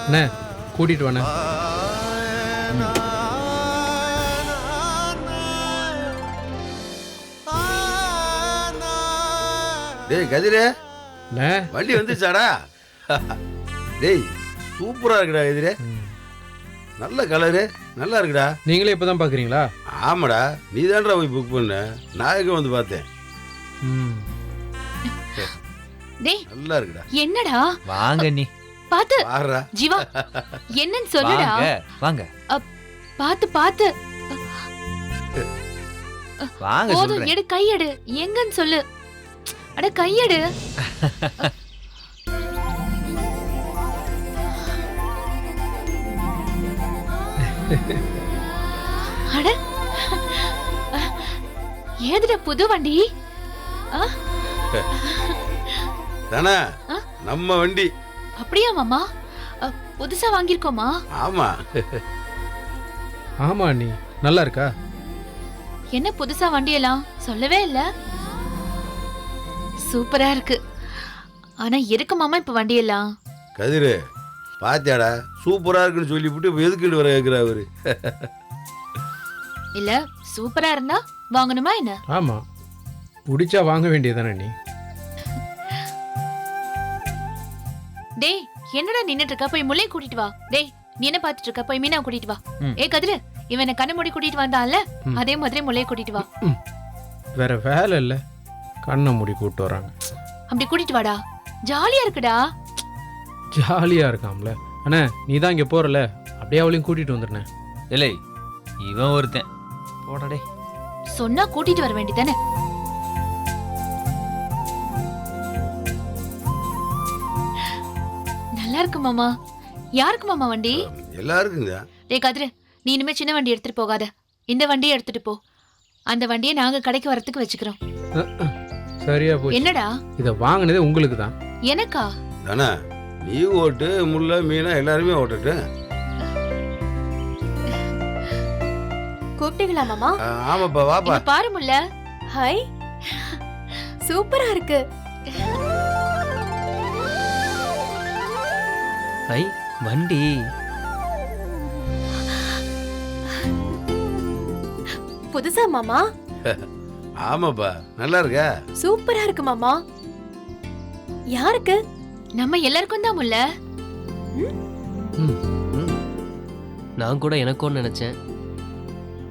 அண்ணே கூட்டிட்டு வாண்ணே. டேய் கதிரே, அண்ணே வண்டி வந்துச்சாடா? டேய் சூப்பரா இருக்குடா கதிரே, நல்ல கலரு, நல்லா இருக்குடா. நீங்களே இப்பதான் பாக்குறீங்களா? ஆமாடா, நீ தான்டா போய் புக் பண்ண, நான் எங்க வந்து பார்த்தேன். ம். டேய் நல்லா இருக்குடா. என்னடா வாங்க நீ பாத்து பாருடா. ஜீவா என்னன்னு சொல்லுடா. வாங்க வாங்க பாத்து பாத்து வாங்க போதும், சொல்றேன். எடு கையெடு, எங்கன்னு சொல்லு. அட கையெடு. அட ஏதுடா புது வண்டி? தானே ஆ? நம்ம வண்டி. அப்படியா மாமா? புதுசா வாங்கிருக்கோமா? ஆமா. ஆமா அண்ணி, நல்லா இருக்கா? என்ன புதுசா வண்டி எல்லாம் சொல்லவே இல்ல. சூப்பரா இருக்கு. ஆனா எதுக்கு மாமா இப்ப வண்டி எல்லாம்? கதிரு பாத்தியாடா, சூப்பரா இருக்குன்னு சொல்லிவிட்டு இப்ப எதுக்குன்னு வர கேக்குறா அவரு. இல்ல சூப்பரா இருந்தா வாங்கணுமா என்ன? ஆமா, பிடிச்சா வாங்க வேண்டியதானே அண்ணி. டேய் என்னடா நின்னுட்டு இருக்க? போய் முல்லைய கூட்டிட்டு வா. டேய் நீ என்ன பாத்துட்டு இருக்க? போய் மீனா கூட்டிட்டு வா. ஏ கதிரு, இவனை கண்ணு மூடி கூட்டிட்டு வந்தான்ல, அதே மாதிரி முல்லைய கூட்டிட்டு வா. வேற வேலை இல்ல, கண்ணை மூடி கூட்டு வராங்க. அப்படி கூட்டிட்டு வாடா, ஜாலியா இருக்குடா. ஜாலியா இருக்காம்ல. அண்ணா நீ தான் இங்க போறல, அப்படியே அவளையும் கூட்டிட்டு வந்துடுனே. இல்லை இவன் ஒருத்தன் போடா. சொன்னா கூட்டிட்டு வர வேண்டியதானே? நல்லா இருக்கு மாமா. யாருக்கு மாமா வண்டி? எல்லாருக்குங்க. டேய் கதிரு, நீ இனிமே சின்ன வண்டி எடுத்துட்டு போகாத, இந்த வண்டியை எடுத்துட்டு போ. அந்த வண்டியை நாங்க கடைக்கு வரத்துக்கு வச்சுக்கிறோம். சரியா போய் என்னடா? இத வாங்கினதே உங்களுக்கு தான். எனக்கா? தானே நீ ஓட்டு, முல்லை மீனா எல்லாருமே ஓட்டட்டு. கூப்பிட்டீங்களா மாமா? ஆமாப்பா வாப்பா. இங்க பாரு முல்ல. ஹாய், சூப்பரா இருக்கு. ஐ வண்டி புதுசா மாமா? ஆமாப்பா நல்லா இருக்கா? சூப்பரா இருக்கு மாமா. யாருக்கு? நம்ம எல்லாருக்கும் தான் முல்ல. நான் கூட எனக்கும் நினைச்சேன்.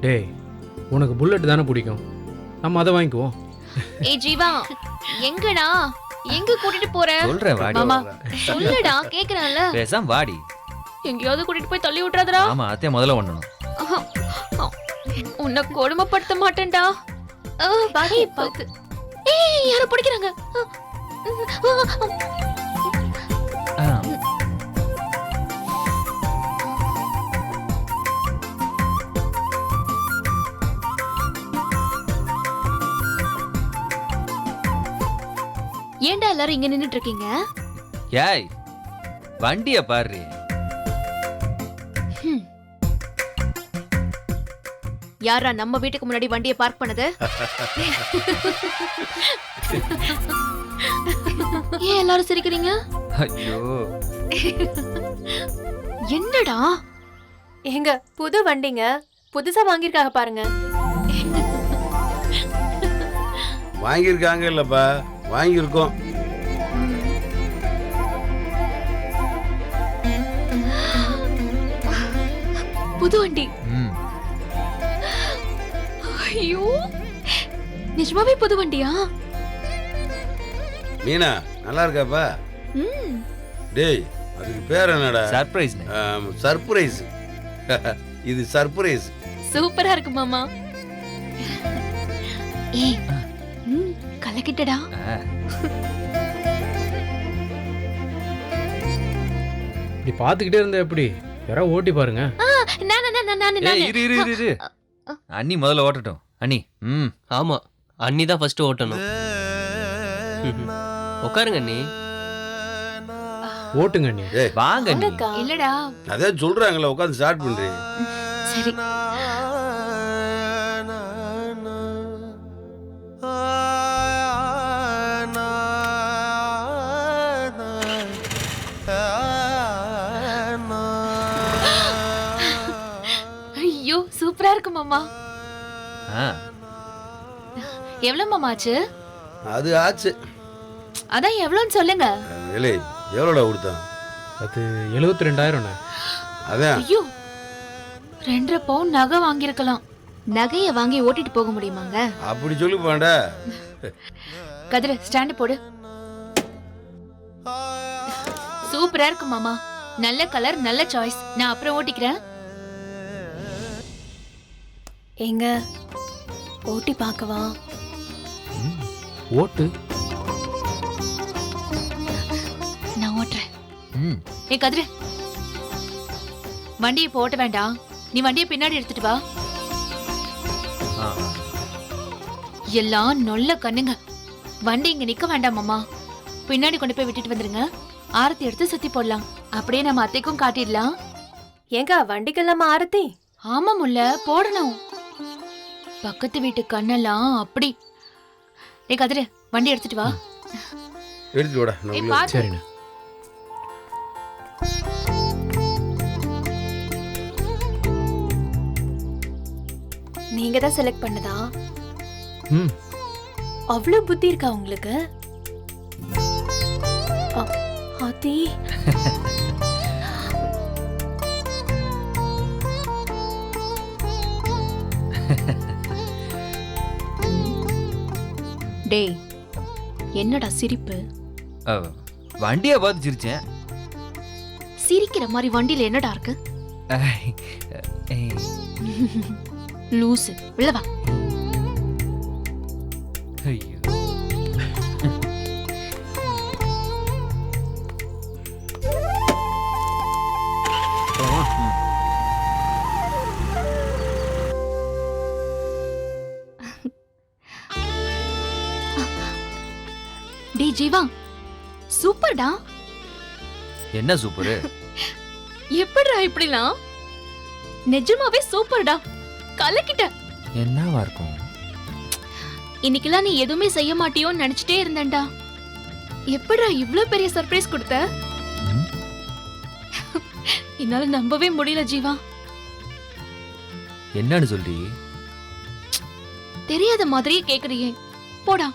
டேய் உனக்கு புல்லட் தானே பிடிக்கும், நம்ம அதை வாங்கிக்குவோம். ஏய் ஜீவா, எங்கடா? எங்க கூட்டிட்டு போற? சொல்றேன் வாடி. மாமா சொல்லுடா, கேக்குறான்ல. பேசாம வாடி. எங்கயாவது கூட்டிட்டு போய் தள்ளி விட்டுறாதடா. ஆமா அத்தைய முதல்ல ஒண்ணணும். உன்னை கொடுமைப்படுத்த மாட்டேன்டா. பாடி பாத்து. ஏய் யாரோ பிடிக்கிறாங்க. ஏன்டா எல்லாரும் இங்க நின்னுட்டு இருக்கீங்க? ஏய் வண்டிய பாரு. யாரா நம்ம வீட்டுக்கு முன்னாடி வண்டியை பார்க் பண்ணது? ஏன் எல்லாரும் சிரிக்கிறீங்க? ஐயோ என்னடா? எங்க புது வண்டிங்க, புதுசா வாங்கிருக்காக பாருங்க. வாங்கியிருக்காங்க இல்லப்பா, வாங்கியிருக்கோம். புது வண்டி. ம் ஐயோ நிஜமாவே புது வண்டியா? மீனா நல்லா இருக்காப்பா? டேய் அதுக்கு பேர் என்னடா? சர்ப்ரைஸ். சர்ப்ரைஸ். இது சர்ப்ரைஸ். சூப்பரா இருக்கு மாமா. ஏய் கலக்கிட்டடா. இப்படி பாத்துக்கிட்டே இருந்தா எப்படி? யாராவது ஓட்டி பாருங்க. ஏய் இரு இரு இரு இரு. அண்ணி முதல்ல ஓட்டட்டும். அண்ணி. ஆமா, அண்ணி தான் ஃபர்ஸ்ட் ஓட்டணும். உட்காருங்க அண்ணி. ஓட்டுங்க அண்ணி. ஏய் வாங்க அண்ணி. அக்கா, இல்லடா. அதான் சொல்றாங்களே, உட்காந்து ஸ்டார்ட் பண்றேன். சரி. இருக்கு மாமா. ஆ, எவ்வளவு மாமா ஆச்சு? அது ஆச்சு. அதான் எவ்வளவுன்னு சொல்லுங்க. இல்லை, எவ்வளோடா கொடுத்தான்? அது 72,000ண்ணே. அதான் ஐயோ, 2.5 பவுன் நகை வாங்கியிருக்கலாம். நகையை வாங்கி ஓட்டிட்டு போக முடியுமாங்க? அப்படி சொல்லுப்பாண்டா. கதிர ஸ்டாண்ட் போடு. சூப்பரா இருக்கு மாமா. நல்ல கலர், நல்ல சாய்ஸ். நான் அப்புறம் ஓட்டிக்கிறேன். எங்க ஓட்டி பார்க்கவா? ஓட்டு. நான் ஓட்டுறேன். ம், ஏ கதிர, வண்டியை போட்ட வேண்டாம். நீ வண்டியை பின்னாடி எடுத்துட்டு வா. ஆ. எல்லாம் நொல்ல கண்ணுங்க. வண்டி இங்க நிக்க வேண்டாம் மாமா. பின்னாடி கொண்டு போய் விட்டுட்டு வந்துருங்க. ஆரத்தி எடுத்து சுத்தி போடலாம். அப்படியே நம்ம அத்தைக்கும் காட்டிடலாம். எங்க வண்டிக்கெல்லாம் ஆரத்தி? ஆமா முல்ல, போடணும். பக்கத்து வீட்டு கண்ணெல்லாம் அப்படி. ஏ கதிர, வண்டி எடுத்துட்டு வா. எடுத்துட்டு வாடா. நான் ஏய், உள்ள பாத்து. சரிண்ணே. நீங்க தான் செலக்ட் பண்ணதா? ம். அவ்வளவு புத்தி இருக்கா உங்களுக்கு? ஆத்தி, டேய், என்னடா சிரிப்பு? ஆ, வண்டியை பார்த்து சிரிச்சேன். சிரிக்கிற மாதிரி வண்டியில என்னடா இருக்கு? ஐ, ஏய், லூசு. உள்ள வா. ஐயோ. போலாமா? டேய் ஜீவா, சூப்பர்டா. என்ன சூப்பரு? எப்படிடா இப்படிலாம்? நிஜமாவே சூப்பர்டா. கலக்கிட்ட. என்னவா இருக்கும்? இன்னைக்கெல்லாம் நீ எதுவுமே செய்ய மாட்டியோன்னு நினைச்சிட்டே இருந்தேன்டா. எப்படிடா இவ்ளோ பெரிய சர்ப்ரைஸ் கொடுத்த? ம், என்னால நம்பவே முடியல ஜீவா. என்னன்னு சொல்லி? தெரியாத மாதிரியே கேக்குறியே. போடா.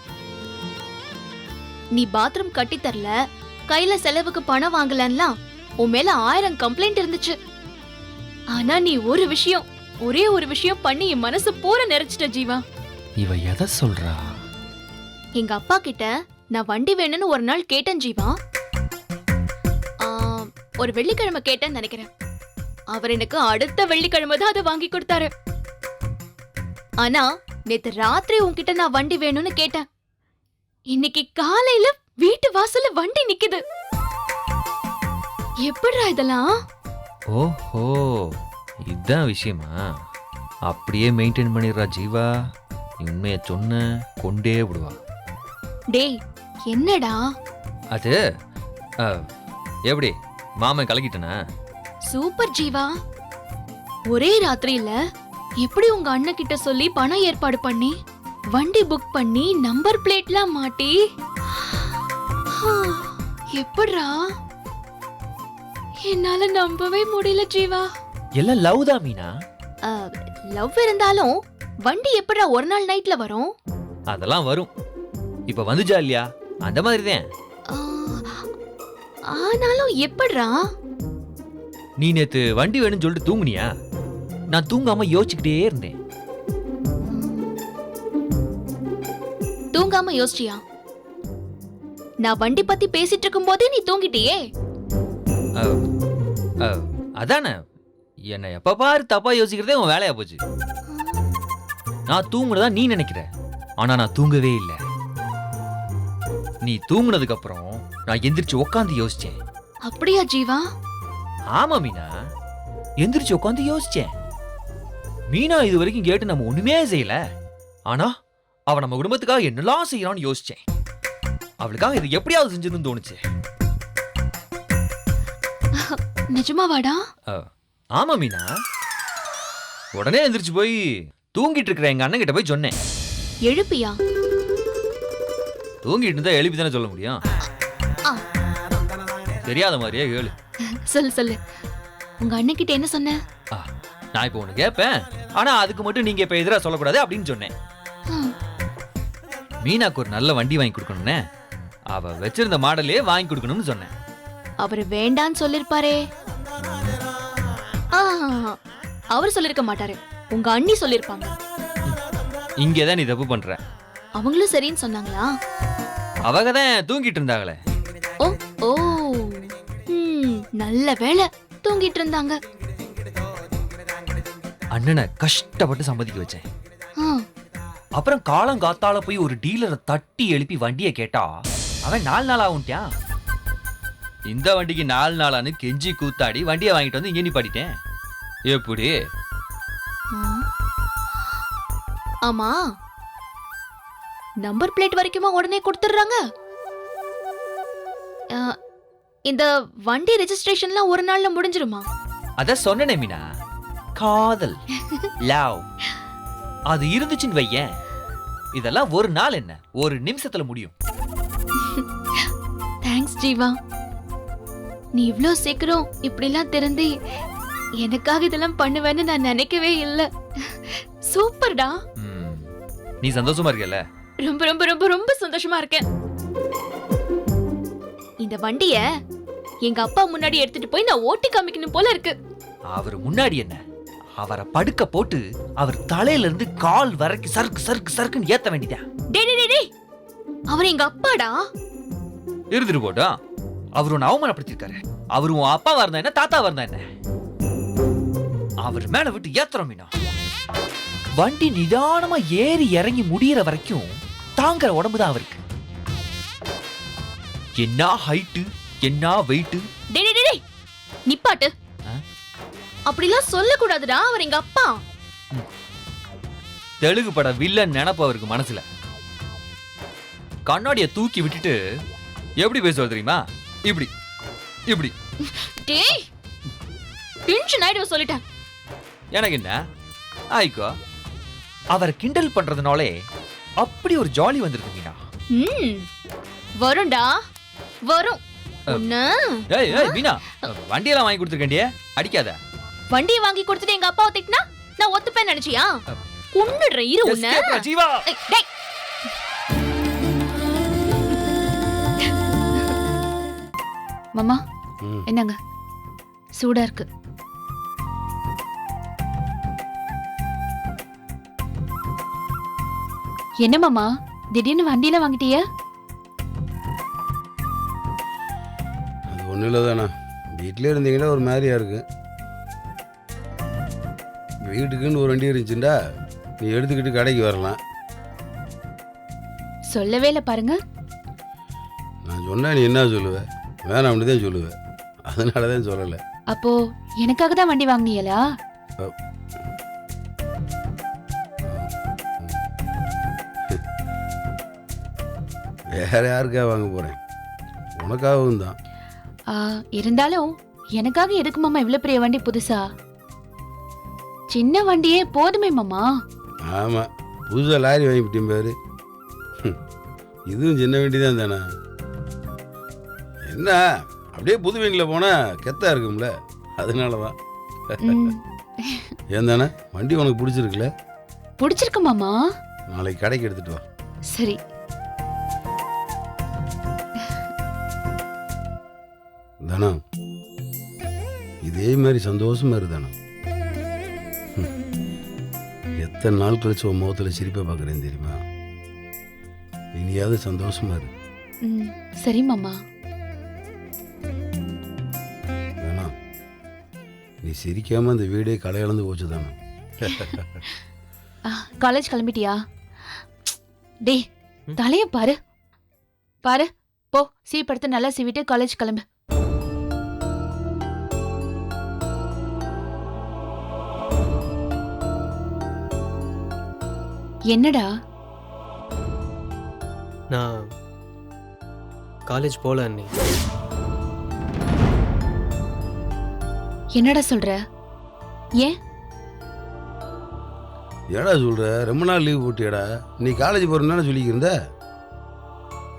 நீ பாத்ரூம் கட்டி தரல, கையில செலவுக்கு பணம் வாங்கலன்னா உன் மேல 1000 கம்ப்ளைண்ட் இருந்துச்சு. ஆனா நீ ஒரே ஒரு விஷயம் பண்ணி என் மனசு பூர நிறைச்சிட்ட ஜீவா. இவ எதை சொல்றா? எங்க அப்பா கிட்ட நான் வண்டி வேணும்னு ஒரு நாள் கேட்டேன் ஜீவா. ஒரு வெள்ளிக்கிழமை கேட்டேன்னு நினைக்கிறேன். அவர் எனக்கு அடுத்த வெள்ளிக்கிழமை தான் அதை வாங்கி கொடுத்தாரு. ஆனா நேத்து ராத்திரி உன்கிட்ட நான் வண்டி வேணும்னு கேட்டேன். இன்னைக்கு காலையில வீட்டு வாசல்ல வண்டி நிக்குது. எப்படிடா இதெல்லாம்? ஓஹோ, இதுதான் விஷயமா? அப்படியே மெயின்டைன் பண்ணிடுறா ஜீவா. நீ உண்மையை சொன்ன கொண்டே விடுவா. டேய், என்னடா? அது எப்படி மாமன் கலக்கிட்டனா? சூப்பர் ஜீவா. ஒரே ராத்திரியில எப்படி உங்க அண்ணன் கிட்ட சொல்லி பணம் ஏற்பாடு பண்ணி வண்டி புக் பண்ணி நம்பர் பிளேட்லாம் மாட்டி எப்படிடா? என்னால நம்பவே முடியல ஜீவா. எல்லாம் லவ் தான் மீனா. லவ் இருந்தாலும் வண்டி எப்படிடா ஒரு நாள் நைட்ல வரும்? அதெல்லாம் வரும். இப்ப வந்துச்சா இல்லையா? அந்த மாதிரி தான். ஆ, ஆனாலும் எப்படிடா? நீ நேத்து வண்டி வேணும்னு சொல்லிட்டு தூங்குனியா? நான் தூங்காம யோசிச்சுக்கிட்டே இருந்தேன். தூங்காம யோசிச்சியா? நான் வண்டி பத்தி பேசிட்டு இருக்கும் போதே நீ தூங்கிட்டியே. அதானே, என்னை எப்ப பாரு தப்பா யோசிக்கிறதே உன் வேலையா போச்சு. நான் தூங்குனதா நீ நினைக்கிற, ஆனா நான் தூங்கவே இல்லை. நீ தூங்குனதுக்கு அப்புறம் நான் எந்திரிச்சு உட்காந்து யோசிச்சேன். அப்படியா ஜீவா? ஆமா மீனா, எந்திரிச்சு உட்காந்து யோசிச்சேன். மீனா இது வரைக்கும் கேட்டு நம்ம ஒண்ணுமே செய்யல, ஆனா அவ நம்ம குடும்பத்துக்காக என்னெல்லாம் செய்யறான்னு யோசிச்சேன். அவளுக்காக இது எப்படியாவது செஞ்சிருந்து தோணுச்சு. நிஜமாவாடா? ஆமா மீனா. உடனே எந்திரிச்சு போய் தூங்கிட்டு இருக்கிற எங்க அண்ணன் கிட்ட போய் சொன்னேன். எழுப்பியா? தூங்கிட்டு இருந்தா எழுப்பி தானே சொல்ல முடியும். தெரியாத மாதிரியே கேளு. சொல்லு சொல்லு. உங்க அண்ணன் கிட்ட என்ன சொன்ன? நான் இப்போ ஒண்ணு கேட்பேன், ஆனா அதுக்கு மட்டும் நீங்க இப்ப எதிரா சொல்லக்கூடாது அப்படின்னு சொன்னேன். மீனாக்கு ஒரு நல்ல வண்டி வாங்கி கொடுக்கணும்னே, அவ வச்சிருந்த மாடலே வாங்கி கொடுக்கணும்னு சொன்னேன். அவர் வேண்டான்னு சொல்லிருப்பாரே. அவர் சொல்லிருக்க மாட்டாரு, உங்க அண்ணி சொல்லிருப்பாங்க. இங்கதான் நீ தப்பு பண்ற. அவங்களும் சரின்னு சொன்னாங்களா? அவங்க தான் தூங்கிட்டு இருந்தாங்களே. ஓ ஓ நல்ல வேளை தூங்கிட்டு இருந்தாங்க. அண்ணனை கஷ்டப்பட்டு சம்மதிக்க வச்சேன். ஆ, அப்புறம் காலம் காத்தால போய் ஒரு டீலரை தட்டி எழுப்பி வண்டியை கேட்டா அவன் 4 நாள் ஆகும்ட்டான். இந்த வண்டிக்கு 4 நாளான்னு கெஞ்சி கூத்தாடி வண்டியை வாங்கிட்டு வந்து இங்கே நிப்பாட்டிட்டேன். எப்படி? ஆமா, நம்பர் பிளேட் வரைக்குமா உடனே கொடுத்துடுறாங்க? இந்த வண்டி ரெஜிஸ்ட்ரேஷன்லாம் ஒரு நாள்ல முடிஞ்சிருமா? அத சொன்னனே மீனா, காதல், லவ் அது இருந்துச்சுன்னு வையேன், இதெல்லாம் ஒரு நாள் என்ன, ஒரு நிமிஷத்துல முடியும். தேங்க்ஸ் ஜீவா, நீ இவ்ளோ சீக்கிரம் இப்படிலாம் திறந்து எனக்காக இதெல்லாம் பண்ணுவேன்னு நான் நினைக்கவே இல்லை. சூப்பர்டா. நீ சந்தோஷமா இருக்கல? ரொம்ப ரொம்ப ரொம்ப ரொம்ப சந்தோஷமா இருக்கேன். இந்த வண்டிய எங்க அப்பா முன்னாடி எடுத்துட்டு போய் நான் ஓட்டி காமிக்கணும் போல இருக்கு. அவர் முன்னாடி என்ன, அவரை படுக்க போட்டு அவர் தலையில இருந்து கால் வரைக்கும் சறுக்கு சறுக்கு சறுக்குன்னு ஏத்த வேண்டியதான். டேய், அவர் எங்க அப்பாடா. இருந்துட்டு போட்டோம், அவர் உன்னை அவமானப்படுத்திருக்காரு. அவர் உன் அப்பாவா இருந்தா என்ன, தாத்தாவா இருந்தா என்ன, அவர் மேல விட்டு ஏத்துறோம் மீனா. வண்டி நிதானமா ஏறி இறங்கி முடியற வரைக்கும் தாங்குற உடம்பு தான் அவருக்கு. என்ன ஹைட்டு, என்ன வெயிட். டேய் நிப்பாட்டு. அப்படிலாம் சொல்லக்கூடாதுடா, அவர் எங்க அப்பா. தெலுங்கு பட வில்லன் நினைப்பு அவருக்கு மனசுல. கண்ணாடிய தூக்கி விட்டுட்டு எப்படி பேசுவார் தெரியுமா? இப்படி இப்படி. டேய், டென்ஷன் ஆயிடுவ சொல்லிட்டேன். எனக்கு என்ன ஆயிக்கோ, அவரை கிண்டல் பண்றதுனாலே அப்படி ஒரு ஜாலி வந்திருக்கு மீனா. வரும்டா வரும். ஏய் ஏய் மீனா, வண்டியெல்லாம் வாங்கி கொடுத்துருக்கேன்டியே, அடிக்காத. வண்டியை வாங்கி கொடுத்துட்டு எங்க அப்பாவை திட்டினா நான் ஒத்துப்பேன் நினைச்சியா? கொன்னுடுறேன் இரு உன்னை. ஜீவா, டேய், மாமா என்னங்க சூடா இருக்கு. என்ன மாமா திடீர்னு வண்டியில வாங்கிட்டிய? அது ஒன்றும் இல்லை தானே, வீட்டிலே இருந்தீங்கன்னா ஒரு மாதிரியா இருக்கு. வீட்டுக்குன்னு ஒரு வண்டி இருந்துச்சுண்டா நீ எடுத்துக்கிட்டு கடைக்கு வரலாம். சொல்லவே இல்லை பாருங்க. நான் சொன்னா நீ என்ன சொல்லுவ? வேணாம்னு தான் சொல்லுவேன். அதனால தான் சொல்லலை. அப்போ எனக்காக தான் வண்டி வாங்கினீங்களா? வேற யாருக்காக வாங்க போறேன்? உனக்காகவும் தான். இருந்தாலும் எனக்காக எதுக்கு மாமா இவ்வளவு பெரிய வண்டி புதுசா? சின்ன வண்டியே போதுமே மாமா. ஆமா, புதுசாக லாரி வாங்கிவிட்டேன் பாரு. இதுவும் சின்ன வண்டி தான் தானே. என்ன அப்படியே புது வண்டியில் போனால் கெத்தா இருக்கும்ல, அதனால தான். ஏன் தானே வண்டி உனக்கு பிடிச்சிருக்குல்ல? பிடிச்சிருக்கு மாமா. நாளைக்கு கடைக்கு எடுத்துட்டு வா. சரி. தானா, இதே மாதிரி சந்தோஷமா இரு தானா. எத்தனை நாள் கழிச்சு உன் முகத்தில் சிரிப்பை பார்க்குறேன் தெரியுமா? இனியாவது சந்தோஷமா இரு. சரி மாமா. தானா, நீ சிரிக்காம அந்த வீடே களையளந்து போச்சு தானே. காலேஜ் கிளம்பிட்டியா? டே தலைய பாரு பாரு. போ சீப்படுத்து நல்லா சீவிட்டு காலேஜ் கிளம்பு. என்னடா? நான் காலேஜ் போல அண்ணி. என்னடா சொல்ற? ஏன்? ஏடா சொல்ற? ரொம்ப நாள் லீவ் போட்டியாடா? நீ காலேஜ் போறேன்னு சொல்லிக்கிருந்த,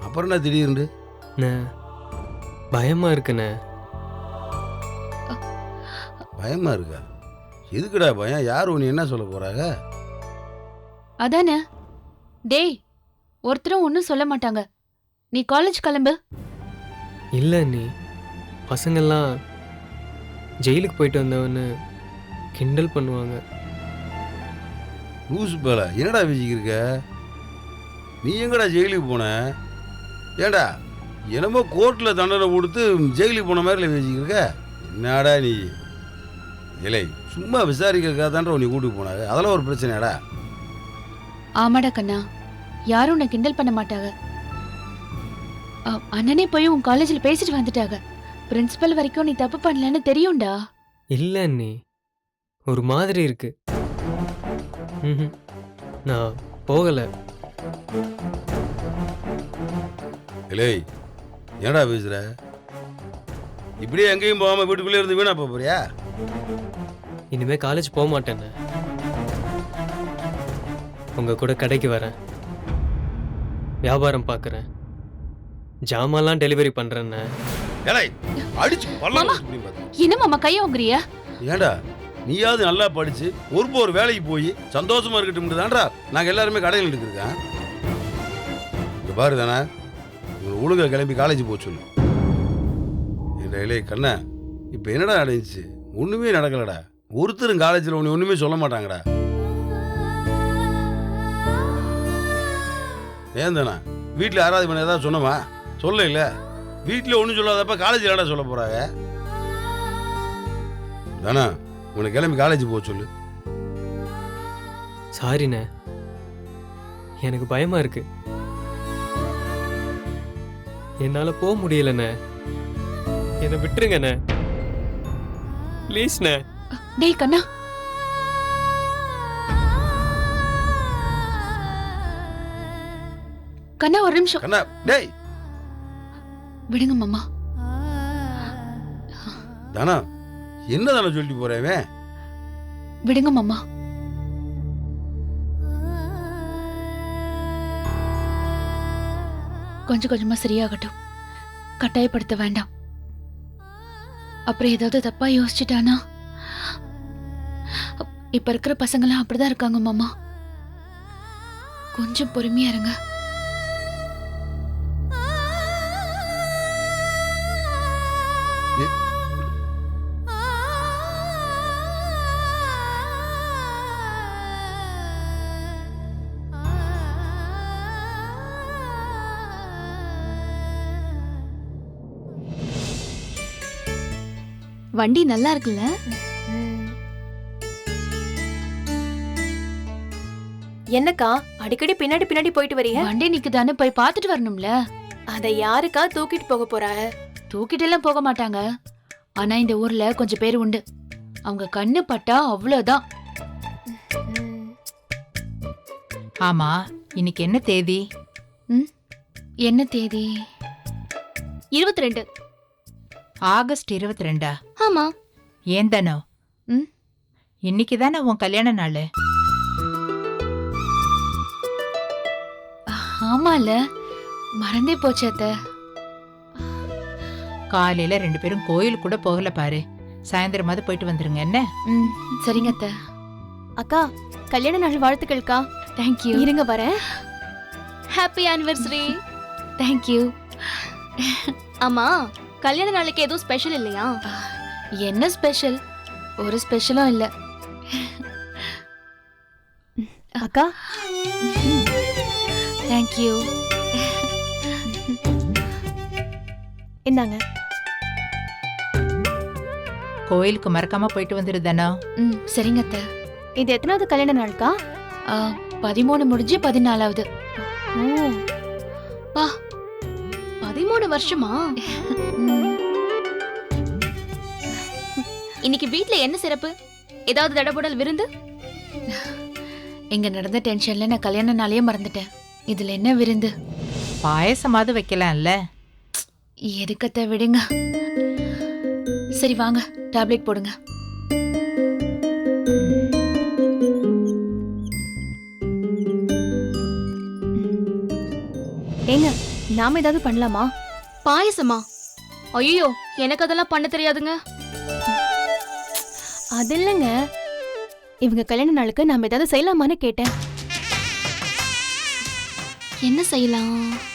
அப்புறம் என்ன திடீர்னு? பயமா இருக்குண்ணே. பயமா இருக்கா? எதுக்குடா பையன்? யார் உன்னை என்ன சொல்ல போறாங்க? அதானே. டேய், ஒருத்தரும் ஒன்றும் சொல்ல மாட்டாங்க. நீ காலேஜ் கிளம்பு. இல்லை அண்ணி, பசங்கள்லாம் ஜெயிலுக்கு போயிட்டு வந்தவன்னு கிண்டல் பண்ணுவாங்க. லூசு பேல என்னடா பேசிக்கிருக்க? நீ எங்கடா ஜெயிலுக்கு போன? ஏண்டா என்னமோ கோர்ட்டில் தண்டனை கொடுத்து ஜெயிலுக்கு போன மாதிரி பேசிக்கிருக்க? என்னடா நீ? இல்லை, சும்மா விசாரிக்கிறதுக்காக தான்டா உன்னை கூட்டிட்டு போனாங்க. அதெல்லாம் ஒரு பிரச்சனையாடா? ஆமாடா கண்ணா, யாரும் உன்னை கிண்டல் பண்ண மாட்டாங்க. அண்ணனே போய் உன் காலேஜில் பேசிட்டு வந்துட்டாங்க. பிரின்சிபல் வரைக்கும் நீ தப்பு பண்ணலன்னு தெரியும்டா. இல்லை அண்ணி, ஒரு மாதிரி இருக்கு. நான் போகலை. இல்லை, என்னடா பேசுற? இப்படியே எங்கேயும் போகாம வீட்டுக்குள்ளே இருந்து வீணா போறியா? இனிமே காலேஜ் போக மாட்டேன்னு. உங்க கூட கடைக்கு வரேன், வியாபாரம் பார்க்குறேன், ஜாமான்லாம் டெலிவரி பண்றேன்னு. ஏலே, அடிச்சு பல்ல மாமா. சுத்தி பாரு. என்ன மாமா கையை உங்குறியா? ஏண்டா நீயாவது நல்லா படிச்சு ஒரு வேலைக்கு போய் சந்தோஷமா இருக்கட்டும் தான்டா நாங்கள் எல்லாருமே கடையில் எடுத்துருக்கேன். இங்க பாரு தானே, உங்களை ஒழுங்கா கிளம்பி காலேஜ் போக சொல்லு. என் இளைய கண்ணா, இப்போ என்னடா நடந்துச்சு? ஒன்றுமே நடக்கலடா. ஒருத்தரும் காலேஜில் ஒன்றுமே சொல்ல மாட்டாங்கடா. ஏன் தானே வீட்டில் யாராவது பண்ண ஏதாவது சொன்னமா? சொல்ல இல்லை. வீட்டில் ஒன்றும் சொல்லாதப்ப காலேஜில் என்னடா சொல்ல போகிறாங்க? தானே உன்னை கிளம்பி காலேஜ் போக சொல்லு. சாரிண்ணே, எனக்கு பயமா இருக்கு. என்னால போக முடியலண்ணே, என்னை விட்டுருங்கண்ணே, ப்ளீஸ்ண்ணே. டேய் கண்ணா, கண்ணா ஒரு நிமிஷம் கண்ணா, டேய் விடுங்க மாமா. தானா என்ன தானே சொல்லிட்டு போறேன்? விடுங்க மாமா. கொஞ்சம் கொஞ்சமா சரியாகட்டும், கட்டாயப்படுத்த வேண்டாம். அப்புறம் ஏதாவது தப்பா யோசிச்சுட்டானா? இப்ப இருக்கிற பசங்களாம் அப்படிதான் இருக்காங்க மாமா. கொஞ்சம் பொறுமையா இருங்க. வண்டி நல்லா இருக்குல்ல? என்னக்கா அடிக்கடி பின்னாடி பின்னாடி போயிட்டு வரீங்க? வண்டி நிக்குதான்னு போய் பார்த்துட்டு வரணும்ல. அதை யாருக்கா தூக்கிட்டு போக போறாங்க? தூக்கிட்டு எல்லாம் போக மாட்டாங்க. ஆனா இந்த ஊர்ல கொஞ்சம் பேர் உண்டு, அவங்க கண்ணு பட்டா அவ்வளவுதான். ஆமா, இன்னைக்கு என்ன தேதி? என்ன தேதி? 22. ஆகஸ்ட் 22. ஆமா. ஏன் தானோ? ம். இன்னைக்கு தானே உன் கல்யாண நாள். ஆமால, மறந்தே போச்சு அத்தை. காலையில 2 பேரும் கோயிலுக்கு கூட போகல பாரு. சாயந்தரமாவது போயிட்டு வந்துருங்க என்ன? சரிங்க அத்தை. அக்கா, கல்யாண நாள் வாழ்த்துக்கள்க்கா. தேங்க்யூ. இருங்க வரேன். Happy anniversary. தேங்க்யூ. ஆமா, கல்யாண நாளைக்கு ஏதோ ஸ்பெஷல் இல்லையா? என்ன ஸ்பெஷல்? ஒரு ஸ்பெஷலும் இல்ல. அக்கா, தேங்க்யூ. இந்தாங்க. கோயிலுக்கு மறக்காம போயிட்டு வந்துரு தானோ? சரிங்க அத்தை. இது எத்தனாவது கல்யாண நாளுக்கா? 13 முடிஞ்சு 14வது. ஓ, பா, 13 வருஷமா? இன்னைக்கு வீட்ல என்ன சிறப்பு? ஏதாவது தடபுடல் விருந்து? இங்க நடந்த டென்ஷன்ல நான் கல்யாண நாளையே மறந்துட்டேன். இதுல என்ன விருந்து? பாயசமாவது வைக்கலாம்ல. எதுக்கத்த விடுங்க. சரி வாங்க, டேப்லெட் போடுங்க. ஏங்க, நாம ஏதாவது பண்ணலாமா? பாயசமா? ஐயோ, எனக்கு அதெல்லாம் பண்ண தெரியாதுங்க. அது இல்லைங்க, இவங்க கல்யாண நாளுக்கு நாம ஏதாவது செய்யலாமான்னு கேட்டேன். என்ன செய்யலாம்?